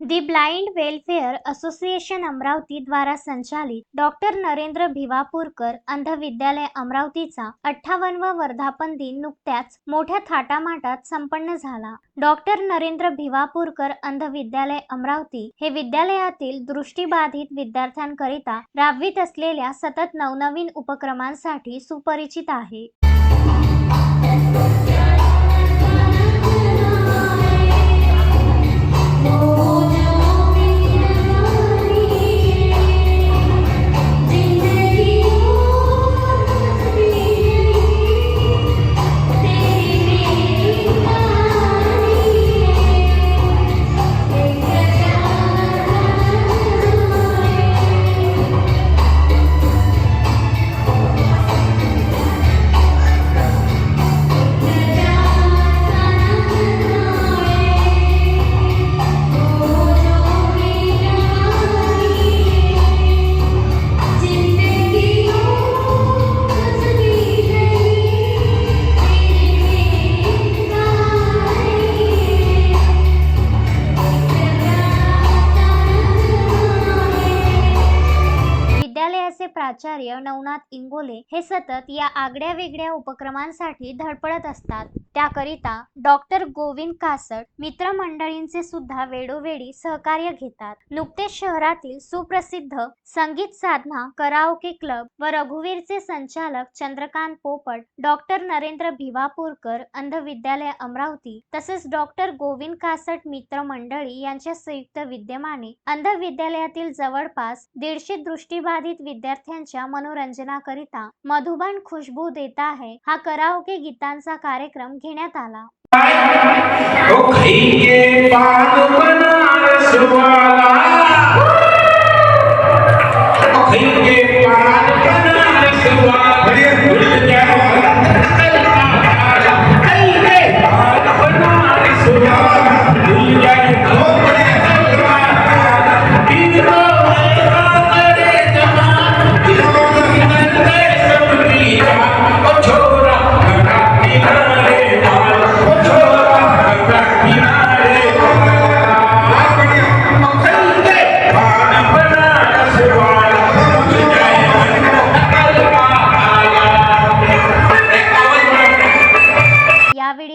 दी blind welfare association Amravati द्वारा संचालित doctor Narendra भिवापूरकर अंध विद्यालय अमरावतीचा 58वा वर्धापन दिन नुकत्याच मोठ्या थाटामाटात संपन्न झाला। डॉक्टर नरेंद्र भिवापूरकर अंध विद्यालय अमरावती हे विद्यालयातील दृष्टिबाधित विद्यार्थ्यांकरिता राबवित असलेल्या सतत नवनवीन उपक्रमांसाठी सुपरिचित आहे। प्राचार्य नवनाथ इंगोले हे सतत या आगळ्या वेगळ्या उपक्रमांसाठी धडपडत असतात। त्याकरिता डॉक्टर गोविंद कासट मित्रमंडळींचे सुद्धा वेळोवेळी सहकार्य घेतात। नुकतेच शहरातील सुप्रसिद्ध संगीत साधना कराओके क्लब व रघुवीरचे संचालक चंद्रकांत पोपट, डॉक्टर नरेंद्र भिवापूरकर अंध विद्यालय अमरावती तसेच डॉक्टर गोविंद कासट मित्रमंडळी यांच्या संयुक्त विद्यमाने अंध विद्यालयातील जवळपास 150 दृष्टिबाधित विद्यार्थ्यांच्या मनोरंजनाकरिता मधुबन खुशबू देता है हा कराओके गीतांचा कार्यक्रम घेण्यात आला।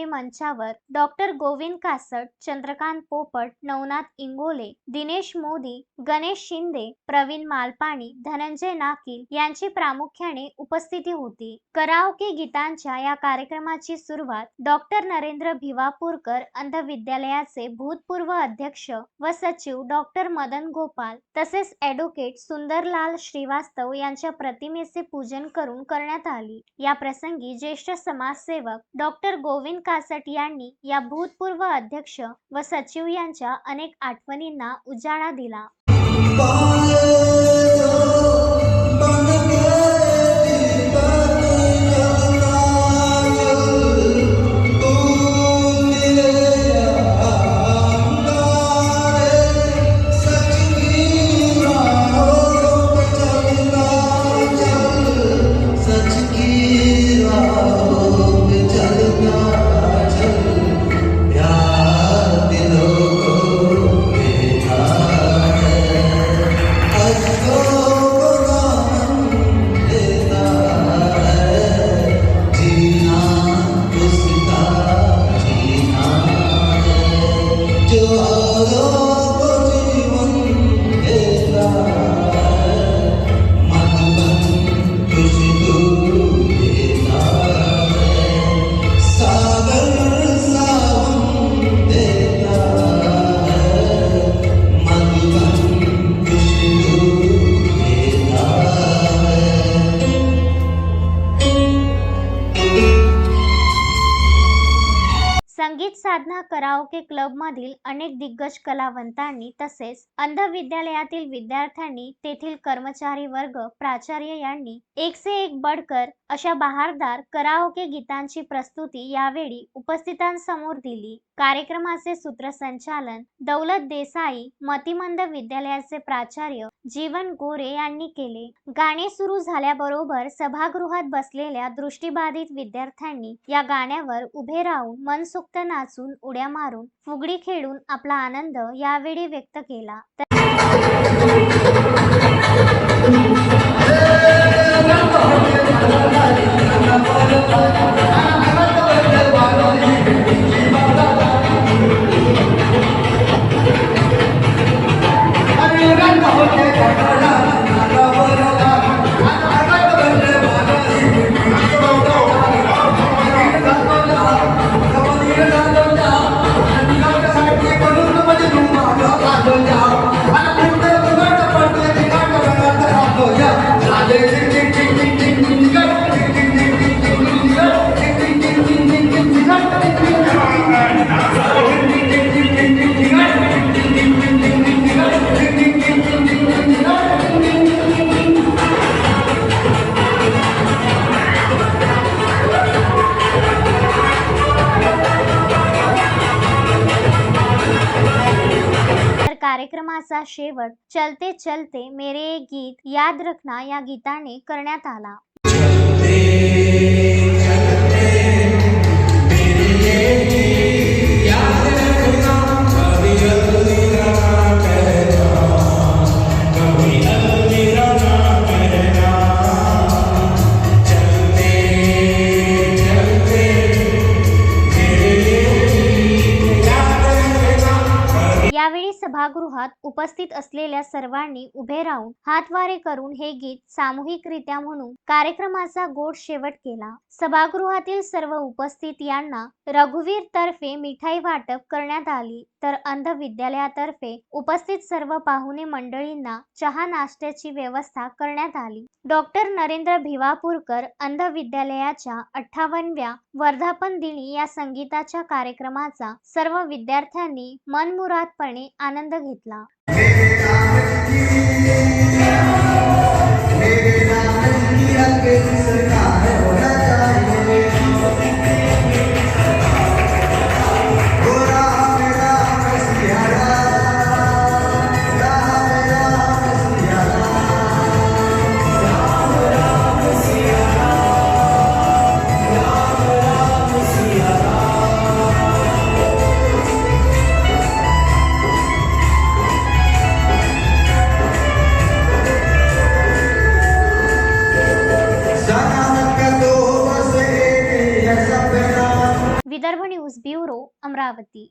मंचावर डॉक्टर गोविंद कासट, चंद्रकांत पोपट, नवनाथ इंगोले, दिनेश मोदी, गणेश शिंदे, प्रवीण मालपाणी, धनंजय नाकील यांची प्रामुख्याने उपस्थिती होती। कराओके गीतांच्या या कार्यक्रमाची सुरुवात डॉक्टर नरेंद्र भिवापूरकर अंध विद्यालयाचे भूतपूर्व अध्यक्ष व सचिव डॉक्टर मदन गोपाल तसेच ॲडव्होकेट सुंदरलाल श्रीवास्तव यांच्या प्रतिमेचे पूजन करून करण्यात आली। या प्रसंगी ज्येष्ठ समाजसेवक डॉक्टर गोविंद कासट यांनी या भूतपूर्व अध्यक्ष व सचिव यांच्या अनेक आठवणींना उजाळा दिला। संगीत साधना कराओके क्लब मधील अनेक दिग्गज कलावंतांनी तसेच अंध विद्यालयातील विद्यार्थ्यांनी, तेथील कर्मचारी वर्ग, प्राचार्य यांनी एक से एक बढ़कर अशा बहारदार कराओके गीतांची प्रस्तुती यावेळी उपस्थितांसमोर दिली। कार्यक्रमाचे सूत्रसंचालन दौलत देसाई मतिमंद विद्यालयाचे प्राचार्य जीवन गोरे यांनी केले। गाणे सुरू झाल्याबरोबर सभागृहात बसलेल्या दृष्टिबाधित विद्यार्थ्यांनी या गाण्यावर उभे राहून मनसोक्त नाचून, उड्या मारून, फुगडी खेळून आपला आनंद यावेळी व्यक्त केला। कार्यक्रमाचा शेवट चलते चलते मेरे ये गीत याद रखना या गीताने करण्यात आला। यावेळी सभागृहात उपस्थित असलेल्या सर्वांनी उभे राहून हातवारे करून हे गीत सामूहिकरित्या म्हणून कार्यक्रमाचा गोड शेवट केला। सभागृहातील सर्व उपस्थित यांना रघुवीर तर्फे मिठाई वाटप करण्यात आली, तर अंध विद्यालयातर्फे उपस्थित सर्व पाहुणे मंडळींना चहा नाश्त्याची व्यवस्था करण्यात आली। डॉक्टर नरेंद्र भिवापूरकर अंध विद्यालयाच्या 58व्या वर्धापन दिनी या संगीताच्या कार्यक्रमाचा सर्व विद्यार्थ्यांनी मनमुरादपणे आनंद घेतला। Vidarbha news bureau, Amravati.